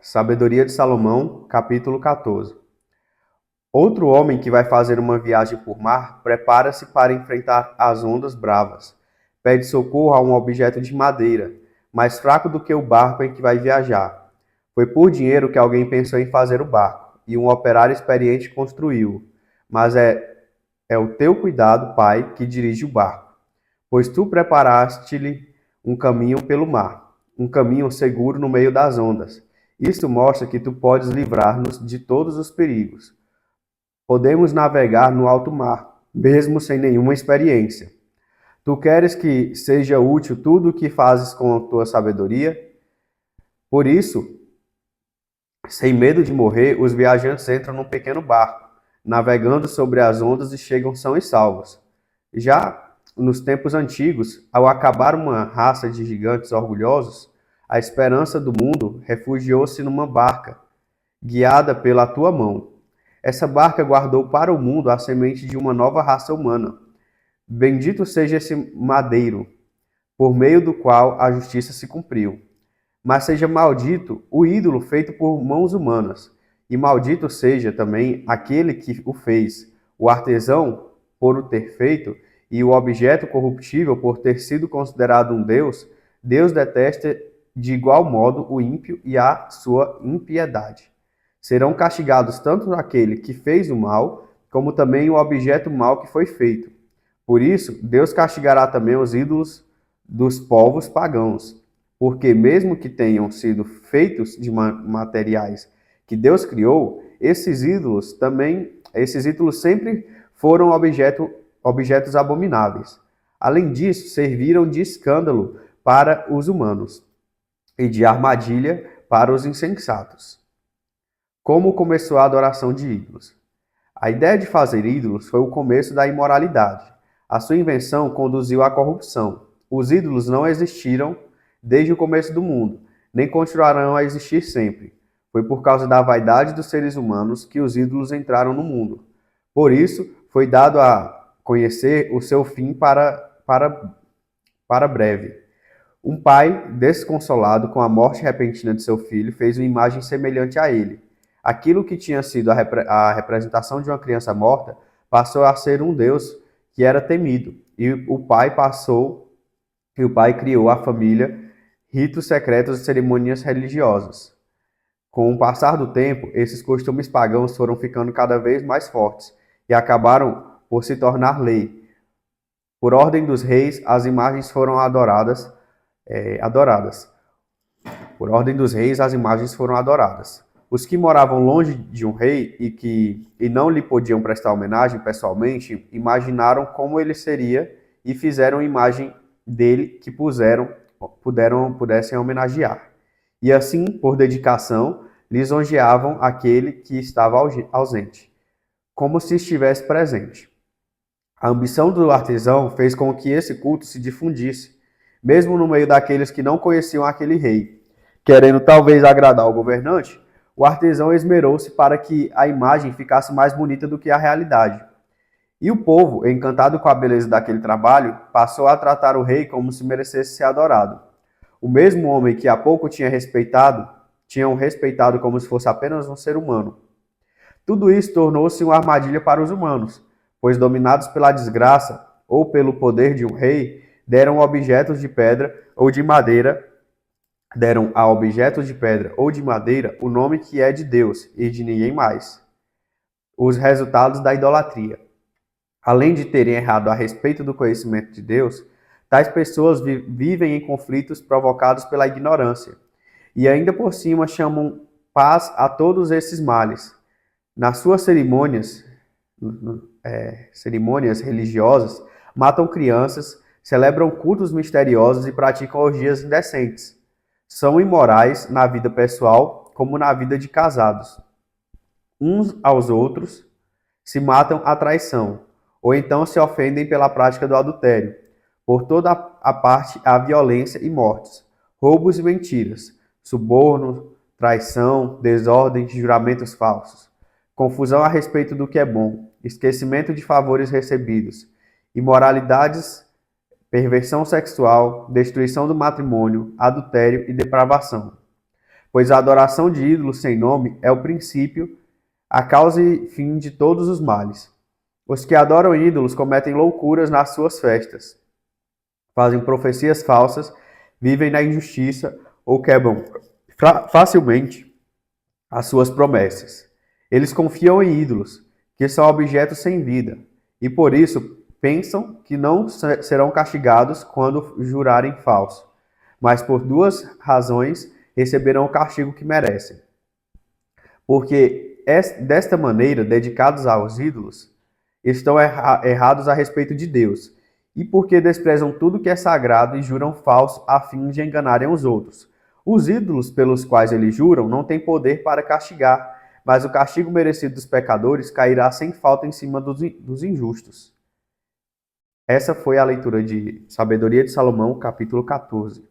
Sabedoria de Salomão, capítulo 14. Outro homem que vai fazer uma viagem por mar prepara-se para enfrentar as ondas bravas. Pede socorro a um objeto de madeira, mais fraco do que o barco em que vai viajar. Foi por dinheiro que alguém pensou em fazer o barco, e um operário experiente construiu. Mas é o teu cuidado, pai, que dirige o barco, pois tu preparaste-lhe um caminho pelo mar, um caminho seguro no meio das ondas. Isto mostra que tu podes livrar-nos de todos os perigos. Podemos navegar no alto mar, mesmo sem nenhuma experiência. Tu queres que seja útil tudo o que fazes com a tua sabedoria? Por isso, sem medo de morrer, os viajantes entram num pequeno barco, navegando sobre as ondas e chegam são e salvos. Já nos tempos antigos, ao acabar uma raça de gigantes orgulhosos, a esperança do mundo refugiou-se numa barca, guiada pela tua mão. Essa barca guardou para o mundo a semente de uma nova raça humana. Bendito seja esse madeiro, por meio do qual a justiça se cumpriu. Mas seja maldito o ídolo feito por mãos humanas, e maldito seja também aquele que o fez, o artesão por o ter feito, e o objeto corruptível por ter sido considerado um Deus. Deus detesta de igual modo o ímpio e a sua impiedade. Serão castigados tanto aquele que fez o mal, como também o objeto mal que foi feito. Por isso, Deus castigará também os ídolos dos povos pagãos, porque mesmo que tenham sido feitos de materiais que Deus criou, esses ídolos sempre foram objetos abomináveis. Além disso, serviram de escândalo para os humanos e de armadilha para os insensatos. Como começou a adoração de ídolos? A ideia de fazer ídolos foi o começo da imoralidade. A sua invenção conduziu à corrupção. Os ídolos não existiram desde o começo do mundo, nem continuarão a existir sempre. Foi por causa da vaidade dos seres humanos que os ídolos entraram no mundo. Por isso, foi dado a conhecer o seu fim para breve. Um pai, desconsolado com a morte repentina de seu filho, fez uma imagem semelhante a ele. Aquilo que tinha sido a representação de uma criança morta passou a ser um Deus que era temido. E o pai criou a família, ritos secretos e cerimônias religiosas. Com o passar do tempo, esses costumes pagãos foram ficando cada vez mais fortes e acabaram por se tornar lei. Por ordem dos reis, as imagens foram adoradas. Por ordem dos reis, as imagens foram adoradas. Os que moravam longe de um rei e não lhe podiam prestar homenagem pessoalmente, imaginaram como ele seria e fizeram imagem dele que pudessem homenagear. E assim, por dedicação, lisonjeavam aquele que estava ausente, como se estivesse presente. A ambição do artesão fez com que esse culto se difundisse, mesmo no meio daqueles que não conheciam aquele rei. Querendo talvez agradar o governante, o artesão esmerou-se para que a imagem ficasse mais bonita do que a realidade. E o povo, encantado com a beleza daquele trabalho, passou a tratar o rei como se merecesse ser adorado. O mesmo homem que há pouco tinham respeitado como se fosse apenas um ser humano. Tudo isso tornou-se uma armadilha para os humanos, pois dominados pela desgraça ou pelo poder de um rei, deram a objetos de pedra ou de madeira o nome que é de Deus e de ninguém mais. Os resultados da idolatria. Além de terem errado a respeito do conhecimento de Deus, tais pessoas vivem em conflitos provocados pela ignorância e ainda por cima chamam paz a todos esses males. Nas suas cerimônias religiosas, matam crianças, celebram cultos misteriosos e praticam orgias indecentes. São imorais na vida pessoal como na vida de casados. Uns aos outros se matam à traição, ou então se ofendem pela prática do adultério. Por toda a parte há violência e mortes, roubos e mentiras, suborno, traição, desordem, juramentos falsos, confusão a respeito do que é bom, esquecimento de favores recebidos, imoralidades, perversão sexual, destruição do matrimônio, adultério e depravação. pois a adoração de ídolos sem nome é o princípio, a causa e fim de todos os males. Os que adoram ídolos cometem loucuras nas suas festas, fazem profecias falsas, vivem na injustiça ou quebram facilmente as suas promessas. Eles confiam em ídolos, que são objetos sem vida, e por isso pensam que não serão castigados quando jurarem falso, mas por duas razões receberão o castigo que merecem. Porque desta maneira, dedicados aos ídolos, estão errados a respeito de Deus, e porque desprezam tudo que é sagrado e juram falso a fim de enganarem os outros. Os ídolos pelos quais eles juram não têm poder para castigar, mas o castigo merecido dos pecadores cairá sem falta em cima dos injustos. Essa foi a leitura de Sabedoria de Salomão, capítulo 14.